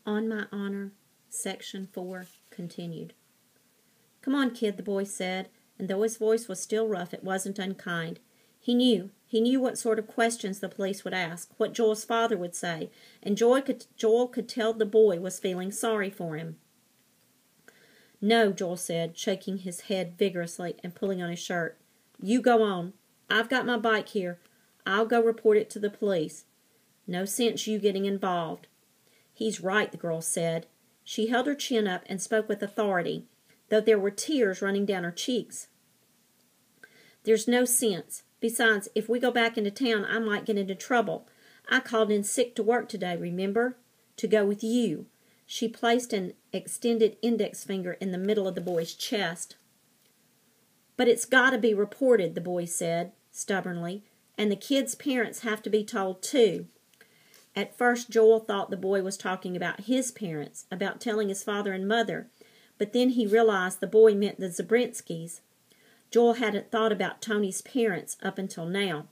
On my honor, Section 4 continued. Come on, kid, the boy said, and though his voice was still rough, it wasn't unkind. He knew what sort of questions the police would ask, what Joel's father would say, and Joel could tell the boy was feeling sorry for him. No, Joel said, shaking his head vigorously and pulling on his shirt. You go on. I've got my bike here. I'll go report it to the police. No sense you getting involved. He's right, the girl said. She held her chin up and spoke with authority, though there were tears running down her cheeks. There's no sense. Besides, if we go back into town, I might get into trouble. I called in sick to work today, remember? To go with you. She placed an extended index finger in the middle of the boy's chest. But it's got to be reported, the boy said, stubbornly, and the kid's parents have to be told, too. At first, Joel thought the boy was talking about his parents, about telling his father and mother, but then he realized the boy meant the Zabrinskys. Joel hadn't thought about Tony's parents up until now.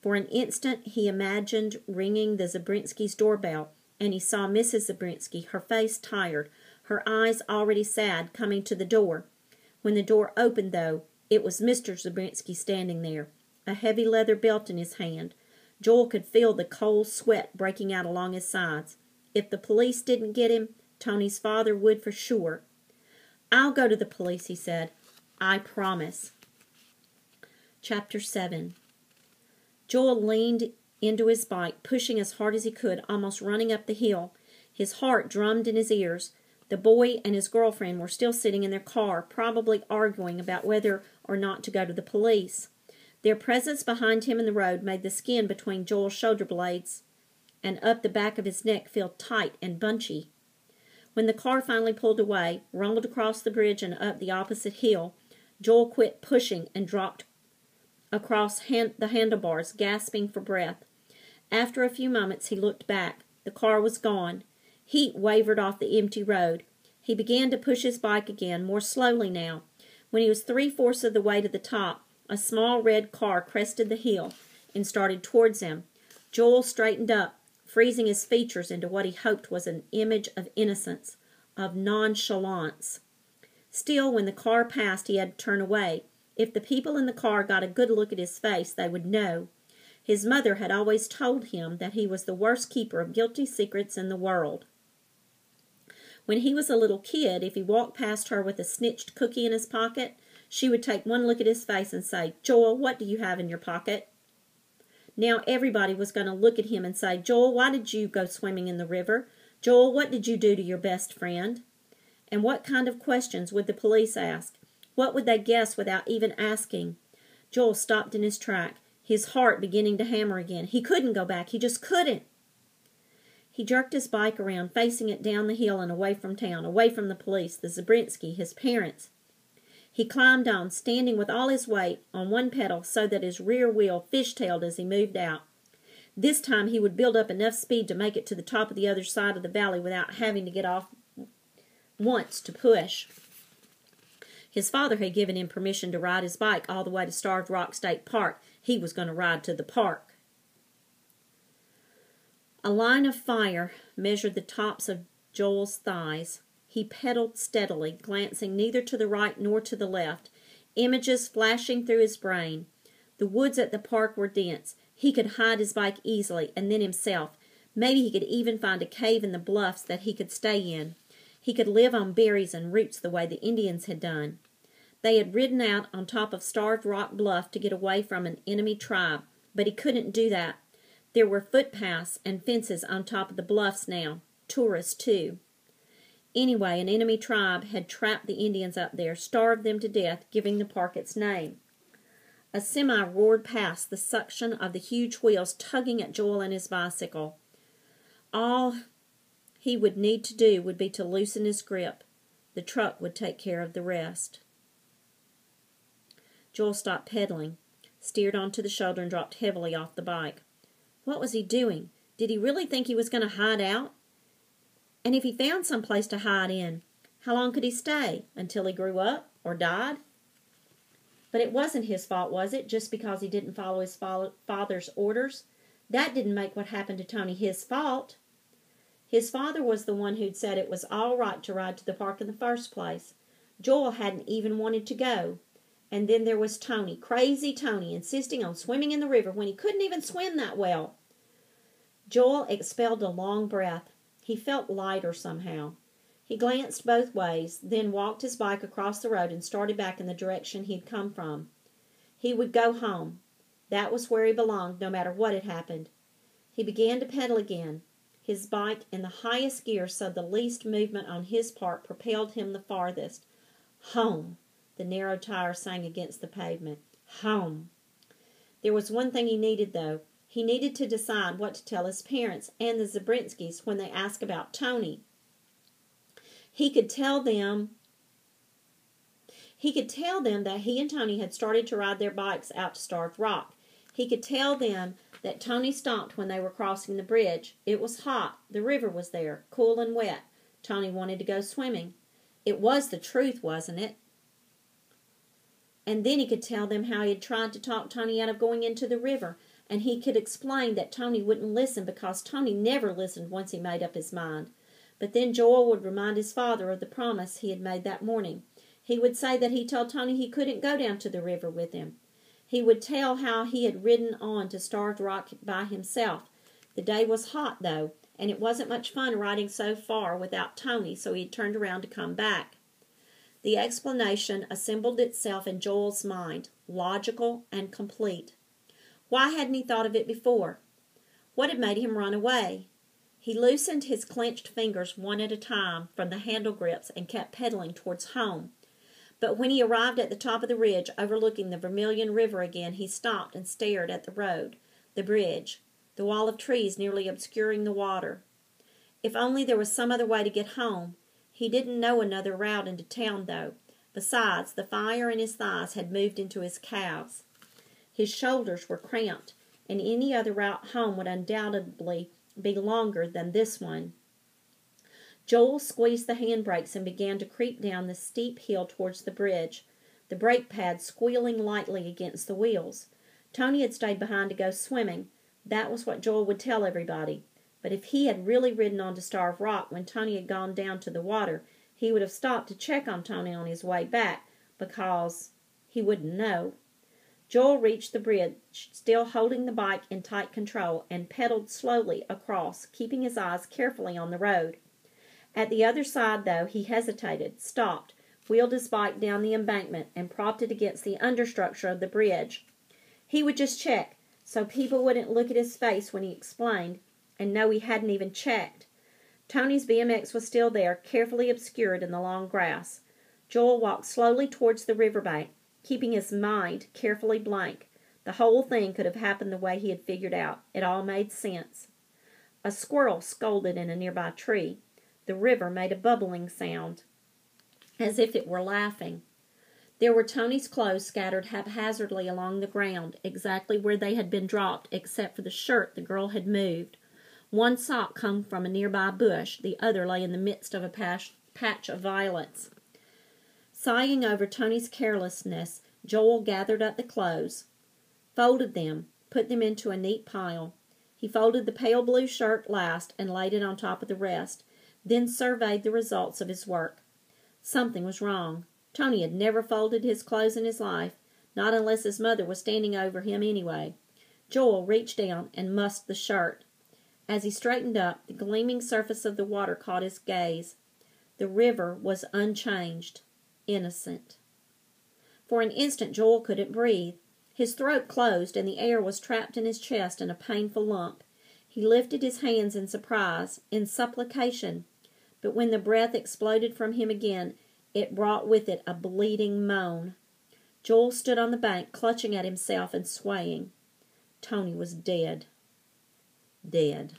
For an instant, he imagined ringing the Zabrinskys' doorbell, and he saw Mrs. Zabrinsky, her face tired, her eyes already sad, coming to the door. When the door opened, though, it was Mr. Zabrinsky standing there, a heavy leather belt in his hand. Joel could feel the cold sweat breaking out along his sides. If the police didn't get him, Tony's father would for sure. I'll go to the police, he said. I promise. Chapter 7. Joel leaned into his bike, pushing as hard as he could, almost running up the hill. His heart drummed in his ears. The boy and his girlfriend were still sitting in their car, probably arguing about whether or not to go to the police. Their presence behind him in the road made the skin between Joel's shoulder blades and up the back of his neck feel tight and bunchy. When the car finally pulled away, rumbled across the bridge and up the opposite hill, Joel quit pushing and dropped across the handlebars, gasping for breath. After a few moments, he looked back. The car was gone. Heat wavered off the empty road. He began to push his bike again, more slowly now. When he was 3/4 of the way to the top, a small red car crested the hill and started towards him. Joel straightened up, freezing his features into what he hoped was an image of innocence, of nonchalance. Still, when the car passed, he had to turn away. If the people in the car got a good look at his face, they would know. His mother had always told him that he was the worst keeper of guilty secrets in the world. When he was a little kid, if he walked past her with a snitched cookie in his pocket, she would take one look at his face and say, Joel, what do you have in your pocket? Now everybody was going to look at him and say, Joel, why did you go swimming in the river? Joel, what did you do to your best friend? And what kind of questions would the police ask? What would they guess without even asking? Joel stopped in his track, his heart beginning to hammer again. He couldn't go back. He just couldn't. He jerked his bike around, facing it down the hill and away from town, away from the police, the Zabrinsky, his parents. He climbed on, standing with all his weight on one pedal so that his rear wheel fishtailed as he moved out. This time he would build up enough speed to make it to the top of the other side of the valley without having to get off once to push. His father had given him permission to ride his bike all the way to Starved Rock State Park. He was going to ride to the park. A line of fire measured the tops of Joel's thighs. He pedaled steadily, glancing neither to the right nor to the left, images flashing through his brain. The woods at the park were dense. He could hide his bike easily, and then himself. Maybe he could even find a cave in the bluffs that he could stay in. He could live on berries and roots the way the Indians had done. They had ridden out on top of Starved Rock Bluff to get away from an enemy tribe, but he couldn't do that. There were footpaths and fences on top of the bluffs now. Tourists, too. Anyway, an enemy tribe had trapped the Indians up there, starved them to death, giving the park its name. A semi roared past, the suction of the huge wheels tugging at Joel and his bicycle. All he would need to do would be to loosen his grip. The truck would take care of the rest. Joel stopped pedaling, steered onto the shoulder, and dropped heavily off the bike. What was he doing? Did he really think he was going to hide out? And if he found some place to hide in, how long could he stay? Until he grew up or died? But it wasn't his fault, was it, just because he didn't follow his father's orders? That didn't make what happened to Tony his fault. His father was the one who'd said it was all right to ride to the park in the first place. Joel hadn't even wanted to go. And then there was Tony, crazy Tony, insisting on swimming in the river when he couldn't even swim that well. Joel expelled a long breath. He felt lighter somehow. He glanced both ways, then walked his bike across the road and started back in the direction he'd come from. He would go home. That was where he belonged, no matter what had happened. He began to pedal again, his bike in the highest gear so the least movement on his part propelled him the farthest. Home, the narrow tire sang against the pavement. Home. There was one thing he needed, though. He needed to decide what to tell his parents and the Zabrinskys when they asked about Tony. He could tell them that he and Tony had started to ride their bikes out to Starved Rock. He could tell them that Tony stopped when they were crossing the bridge. It was hot. The river was there, cool and wet. Tony wanted to go swimming. It was the truth, wasn't it? And then he could tell them how he had tried to talk Tony out of going into the river, and he could explain that Tony wouldn't listen because Tony never listened once he made up his mind. But then Joel would remind his father of the promise he had made that morning. He would say that he told Tony he couldn't go down to the river with him. He would tell how he had ridden on to Starved Rock by himself. The day was hot, though, and it wasn't much fun riding so far without Tony, so he turned around to come back. The explanation assembled itself in Joel's mind, logical and complete. Why hadn't he thought of it before? What had made him run away? He loosened his clenched fingers one at a time from the handle grips and kept pedaling towards home. But when he arrived at the top of the ridge overlooking the Vermilion River again, he stopped and stared at the road, the bridge, the wall of trees nearly obscuring the water. If only there was some other way to get home. He didn't know another route into town, though. Besides, the fire in his thighs had moved into his calves. His shoulders were cramped, and any other route home would undoubtedly be longer than this one. Joel squeezed the handbrakes and began to creep down the steep hill towards the bridge, the brake pad squealing lightly against the wheels. Tony had stayed behind to go swimming. That was what Joel would tell everybody. But if he had really ridden on to Starved Rock when Tony had gone down to the water, he would have stopped to check on Tony on his way back, because he wouldn't know. Joel reached the bridge, still holding the bike in tight control, and pedaled slowly across, keeping his eyes carefully on the road. At the other side, though, he hesitated, stopped, wheeled his bike down the embankment, and propped it against the understructure of the bridge. He would just check, so people wouldn't look at his face when he explained, and know he hadn't even checked. Tony's BMX was still there, carefully obscured in the long grass. Joel walked slowly towards the riverbank, keeping his mind carefully blank. The whole thing could have happened the way he had figured out. It all made sense. A squirrel scolded in a nearby tree. The river made a bubbling sound, as if it were laughing. There were Tony's clothes scattered haphazardly along the ground, exactly where they had been dropped, except for the shirt the girl had moved. One sock hung from a nearby bush, the other lay in the midst of a patch of violets. Sighing over Tony's carelessness, Joel gathered up the clothes, folded them, put them into a neat pile. He folded the pale blue shirt last and laid it on top of the rest, then surveyed the results of his work. Something was wrong. Tony had never folded his clothes in his life, not unless his mother was standing over him anyway. Joel reached down and mussed the shirt. As he straightened up, the gleaming surface of the water caught his gaze. The river was unchanged, innocent. For an instant Joel couldn't breathe. His throat closed and the air was trapped in his chest in a painful lump. He lifted his hands in surprise, in supplication, but when the breath exploded from him again, it brought with it a bleeding moan. Joel stood on the bank, clutching at himself and swaying. Tony was dead. Dead.